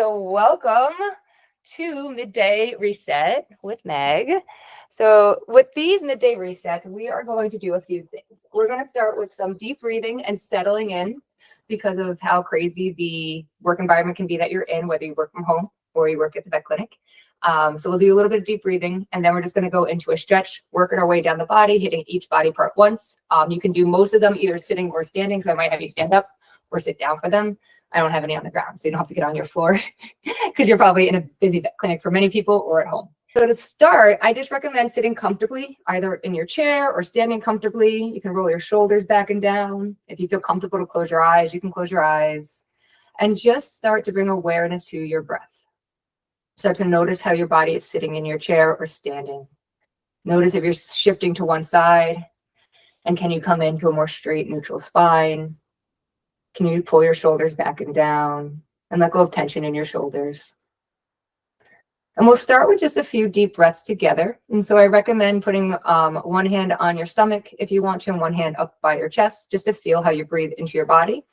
So welcome to Midday Reset with Meg. So with these midday resets, we are going to do a few things. We're going to start with some deep breathing and settling in because of how crazy the work environment can be that you're in, whether you work from home or you work at the vet clinic. So we'll do a little bit of deep breathing, and then we're just going to go into a stretch, working our way down the body, hitting each body part once. You can do most of them either sitting or standing, so I might have you stand up or sit down for them. I don't have any on the ground, so you don't have to get on your floor because you're probably in a busy vet clinic for many people or at home. So to start, I just recommend sitting comfortably, either in your chair or standing comfortably. You can roll your shoulders back and down. If you feel comfortable to close your eyes, you can close your eyes. And just start to bring awareness to your breath. Start to notice how your body is sitting in your chair or standing. Notice if you're shifting to one side, and can you come into a more straight, neutral spine? Can you pull your shoulders back and down and let go of tension in your shoulders? And we'll start with just a few deep breaths together. And so I recommend putting one hand on your stomach if you want to, and one hand up by your chest, just to feel how you breathe into your body.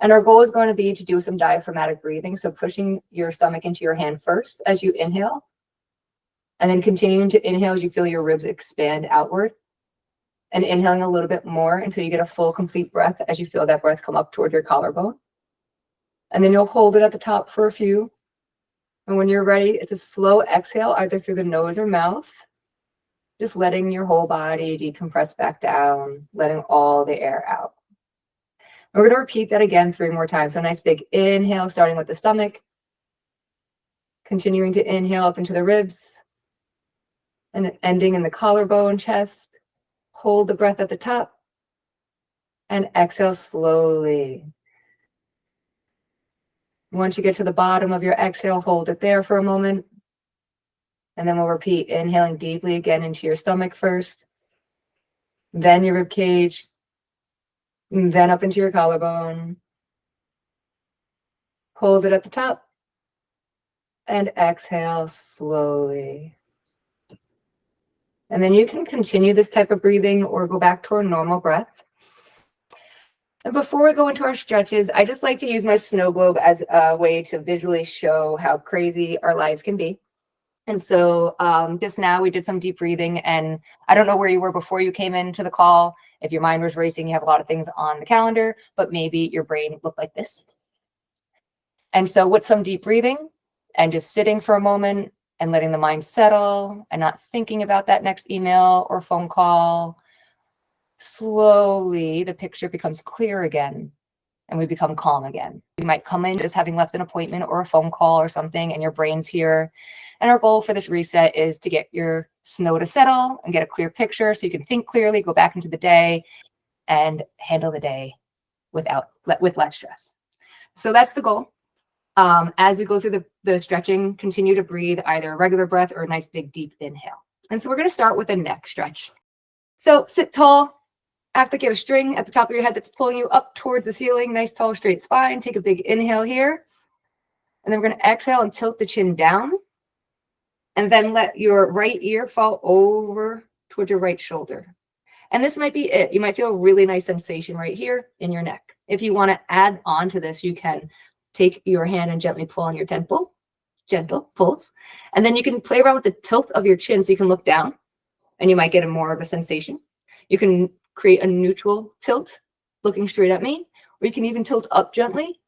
And our goal is going to be to do some diaphragmatic breathing. So pushing your stomach into your hand first as you inhale, and then continuing to inhale as you feel your ribs expand outward. And inhaling a little bit more until you get a full, complete breath as you feel that breath come up toward your collarbone. And then you'll hold it at the top for a few. And when you're ready, it's a slow exhale, either through the nose or mouth. Just letting your whole body decompress back down, letting all the air out. And we're going to repeat that again 3 more times. So a nice big inhale, starting with the stomach. Continuing to inhale up into the ribs. And ending in the collarbone, chest. Hold the breath at the top and exhale slowly. Once you get to the bottom of your exhale, hold it there for a moment. And then we'll repeat, inhaling deeply again into your stomach first, then your rib cage, then up into your collarbone. Hold it at the top and exhale slowly. And then you can continue this type of breathing or go back to our normal breath. And before we go into our stretches, I just like to use my snow globe as a way to visually show how crazy our lives can be. And so just now we did some deep breathing, and I don't know where you were before you came into the call. If your mind was racing, you have a lot of things on the calendar, but maybe your brain looked like this. And so with some deep breathing and just sitting for a moment, and letting the mind settle and not thinking about that next email or phone call, slowly the picture becomes clear again and we become calm again. You might come in just having left an appointment or a phone call or something, and your brain's here. And our goal for this reset is to get your snow to settle and get a clear picture so you can think clearly, go back into the day and handle the day with less stress. So that's the goal. As we go through the stretching, continue to breathe either a regular breath or a nice big deep inhale. And so we're going to start with a neck stretch. So sit tall, act like you have a string at the top of your head that's pulling you up towards the ceiling. Nice tall straight spine. Take a big inhale here. And then we're going to exhale and tilt the chin down. And then let your right ear fall over towards your right shoulder. And this might be it. You might feel a really nice sensation right here in your neck. If you want to add on to this, you can take your hand and gently pull on your temple, gentle pulls. And then you can play around with the tilt of your chin so you can look down and you might get more of a sensation. You can create a neutral tilt looking straight at me, or you can even tilt up gently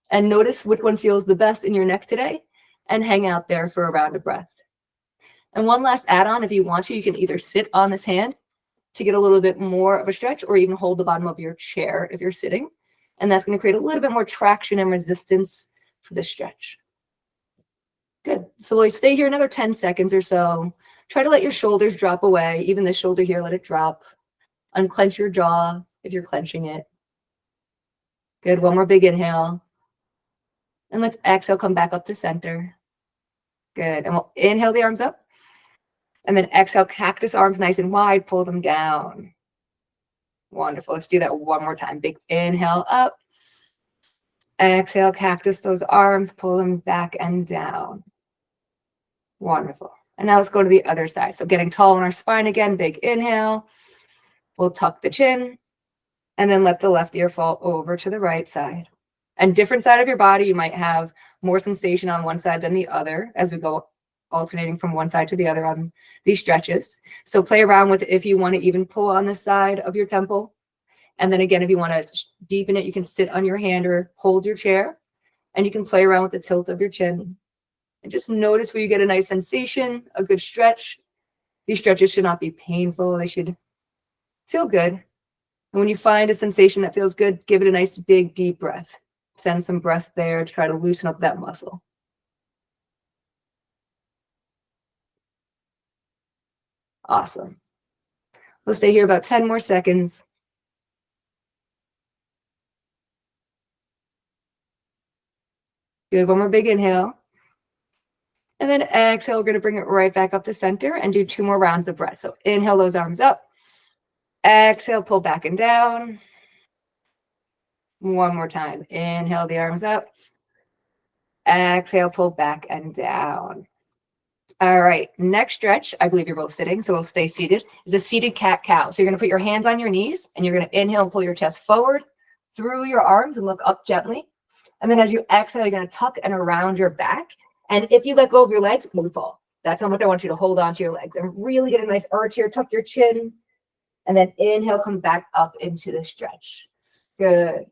and notice which one feels the best in your neck today and hang out there for a round of breath. And one last add-on, if you want to, you can either sit on this hand to get a little bit more of a stretch, or even hold the bottom of your chair if you're sitting. And that's going to create a little bit more traction and resistance for the stretch. Good. So we'll stay here another 10 seconds or so. Try to let your shoulders drop away. Even the shoulder here, let it drop. Unclench your jaw if you're clenching it. Good. One more big inhale. And let's exhale, come back up to center. Good. And we'll inhale the arms up. And then exhale, cactus arms nice and wide. Pull them down. Wonderful. Let's do that one more time. Big inhale up. Exhale, cactus those arms, pull them back and down. Wonderful. And now let's go to the other side. So getting tall on our spine again, big inhale. We'll tuck the chin and then let the left ear fall over to the right side. And different side of your body, you might have more sensation on one side than the other as we go alternating from one side to the other on these stretches. So play around with it if you want to even pull on the side of your temple. And then again, if you want to deepen it, you can sit on your hand or hold your chair, and you can play around with the tilt of your chin. And just notice where you get a nice sensation, a good stretch. These stretches should not be painful. They should feel good. And when you find a sensation that feels good, give it a nice big deep breath. Send some breath there to try to loosen up that muscle. Awesome. We'll stay here about 10 more seconds. Good, one more big inhale. And then exhale, we're going to bring it right back up to center and do 2 more rounds of breath. So inhale those arms up. Exhale, pull back and down. One more time. Inhale the arms up. Exhale, pull back and down. All right, next stretch, I believe you're both sitting, so we'll stay seated, is a seated cat-cow. So you're going to put your hands on your knees, and you're going to inhale and pull your chest forward through your arms and look up gently. And then as you exhale, you're going to tuck and around your back. And if you let go of your legs, you fall. That's how much I want you to hold on to your legs. And really get a nice arch here, tuck your chin. And then inhale, come back up into the stretch. Good.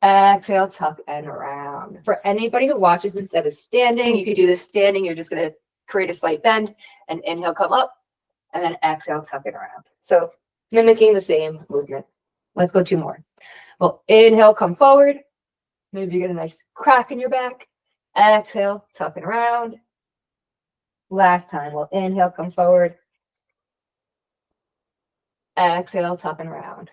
Exhale, tuck and around. For anybody who watches this that is standing, you could do this standing. You're just going to create a slight bend and inhale, come up, and then exhale, tuck it around. So mimicking the same movement. Let's go 2 more. Well, inhale, come forward. Maybe you get a nice crack in your back. Exhale, tuck it around. Last time. Well, inhale, come forward. Exhale, tuck and around.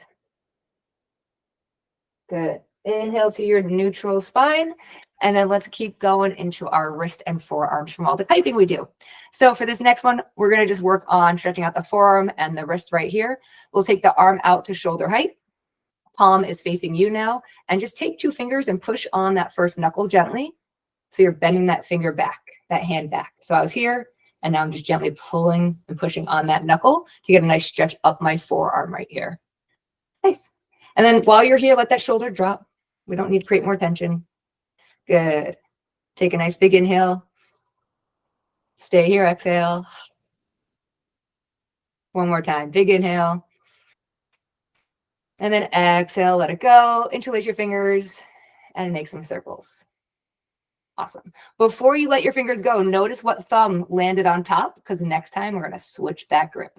Good. Inhale to your neutral spine. And then let's keep going into our wrist and forearms from all the typing we do. So for this next one, we're going to just work on stretching out the forearm and the wrist right here. We'll take the arm out to shoulder height. Palm is facing you now. And just take 2 fingers and push on that first knuckle gently. So you're bending that finger back, that hand back. So I was here, and now I'm just gently pulling and pushing on that knuckle to get a nice stretch up my forearm right here. Nice. And then while you're here, let that shoulder drop. We don't need to create more tension. Good. Take a nice big inhale. Stay here, exhale. One more time. Big inhale. And then exhale, let it go. Interlace your fingers and make some circles. Awesome. Before you let your fingers go, notice what thumb landed on top, because next time we're going to switch that grip.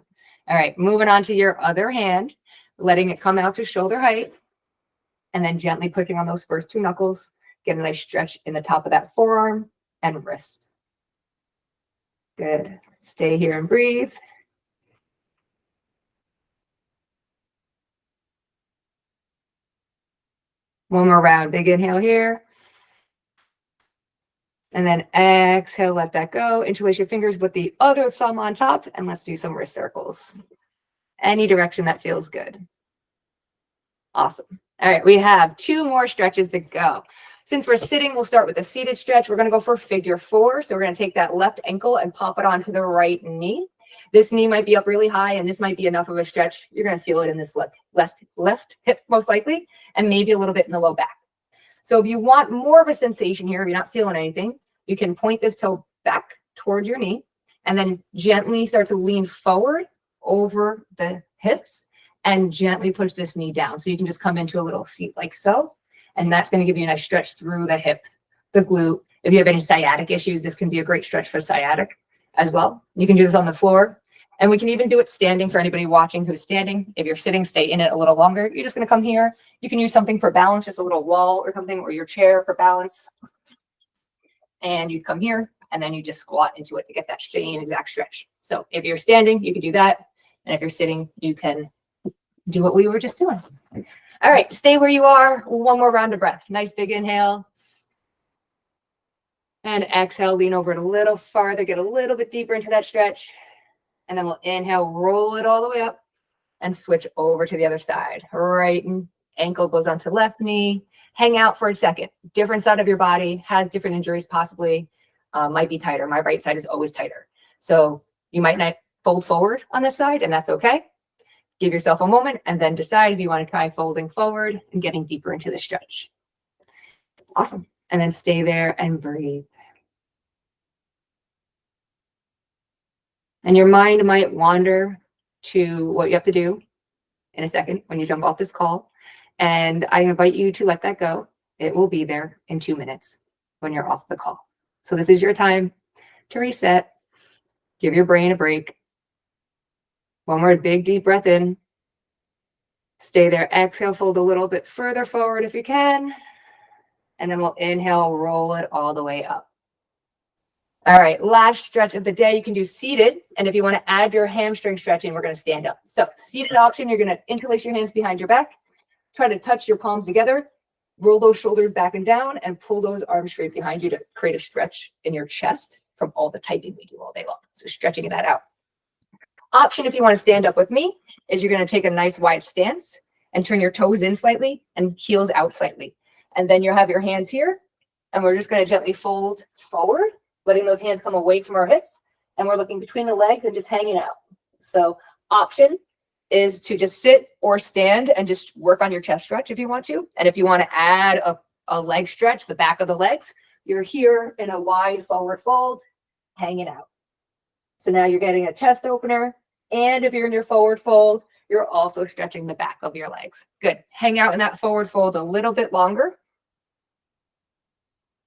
All right, moving on to your other hand, letting it come out to shoulder height, and then gently pushing on those first 2 knuckles. Get a nice stretch in the top of that forearm and wrist. Good. Stay here and breathe. One more round. Big inhale here. And then exhale, let that go. Interlace your fingers with the other thumb on top, and let's do some wrist circles. Any direction that feels good. Awesome. All right, we have 2 more stretches to go. Since we're sitting, we'll start with a seated stretch. We're going to go for figure 4. So we're going to take that left ankle and pop it onto the right knee. This knee might be up really high, and this might be enough of a stretch. You're going to feel it in this left hip most likely, and maybe a little bit in the low back. So if you want more of a sensation here, if you're not feeling anything, you can point this toe back towards your knee and then gently start to lean forward over the hips and gently push this knee down. So you can just come into a little seat like so. And that's going to give you a nice stretch through the hip, the glute. If you have any sciatic issues, this can be a great stretch for sciatic as well. You can do this on the floor. And we can even do it standing for anybody watching who's standing. If you're sitting, stay in it a little longer. You're just going to come here. You can use something for balance, just a little wall or something, or your chair for balance. And you come here, and then you just squat into it to get that same exact stretch. So if you're standing, you can do that. And if you're sitting, you can do what we were just doing. All right, stay where you are. 1 more round of breath. Nice big inhale. And exhale, lean over it a little farther, get a little bit deeper into that stretch. And then we'll inhale, roll it all the way up and switch over to the other side. Right ankle goes onto left knee. Hang out for a second. Different side of your body has different injuries, possibly might be tighter. My right side is always tighter. So you might not fold forward on this side, and that's okay. Give yourself a moment and then decide if you want to try folding forward and getting deeper into the stretch. Awesome. And then stay there and breathe. And your mind might wander to what you have to do in a second when you jump off this call. And I invite you to let that go. It will be there in 2 minutes when you're off the call. So this is your time to reset. Give your brain a break. One more big deep breath in. Stay there. Exhale, fold a little bit further forward if you can. And then we'll inhale, roll it all the way up. All right, last stretch of the day. You can do seated. And if you want to add your hamstring stretching, we're going to stand up. So seated option, you're going to interlace your hands behind your back. Try to touch your palms together. Roll those shoulders back and down and pull those arms straight behind you to create a stretch in your chest from all the typing we do all day long. So stretching that out. Option, if you want to stand up with me, is you're going to take a nice wide stance and turn your toes in slightly and heels out slightly. And then you'll have your hands here. And we're just going to gently fold forward, letting those hands come away from our hips. And we're looking between the legs and just hanging out. So option is to just sit or stand and just work on your chest stretch if you want to. And if you want to add a leg stretch, the back of the legs, you're here in a wide forward fold, hanging out. So now you're getting a chest opener. And if you're in your forward fold, you're also stretching the back of your legs. Good. Hang out in that forward fold a little bit longer.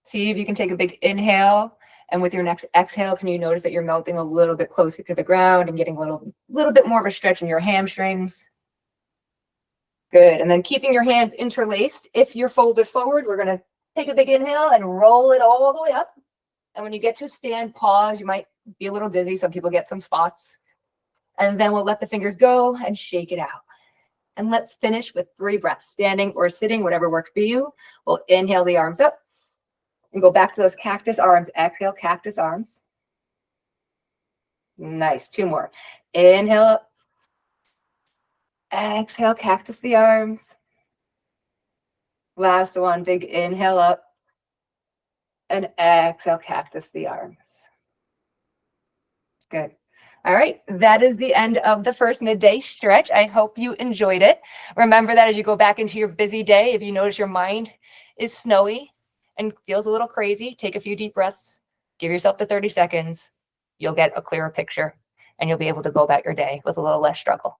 See if you can take a big inhale. And with your next exhale, can you notice that you're melting a little bit closer to the ground and getting a little bit more of a stretch in your hamstrings? Good. And then keeping your hands interlaced. If you're folded forward, we're going to take a big inhale and roll it all the way up. And when you get to a stand, pause. You might be a little dizzy. Some people get some spots. And then we'll let the fingers go and shake it out. And let's finish with 3 breaths, standing or sitting, whatever works for you. We'll inhale the arms up and go back to those cactus arms. Exhale, cactus arms. Nice. 2 more. Inhale up. Exhale, cactus the arms. Last one, big inhale up. And exhale, cactus the arms. Good. All right, that is the end of the first midday stretch. I hope you enjoyed it. Remember that as you go back into your busy day, if you notice your mind is snowy and feels a little crazy, take a few deep breaths, give yourself the 30 seconds. You'll get a clearer picture and you'll be able to go about your day with a little less struggle.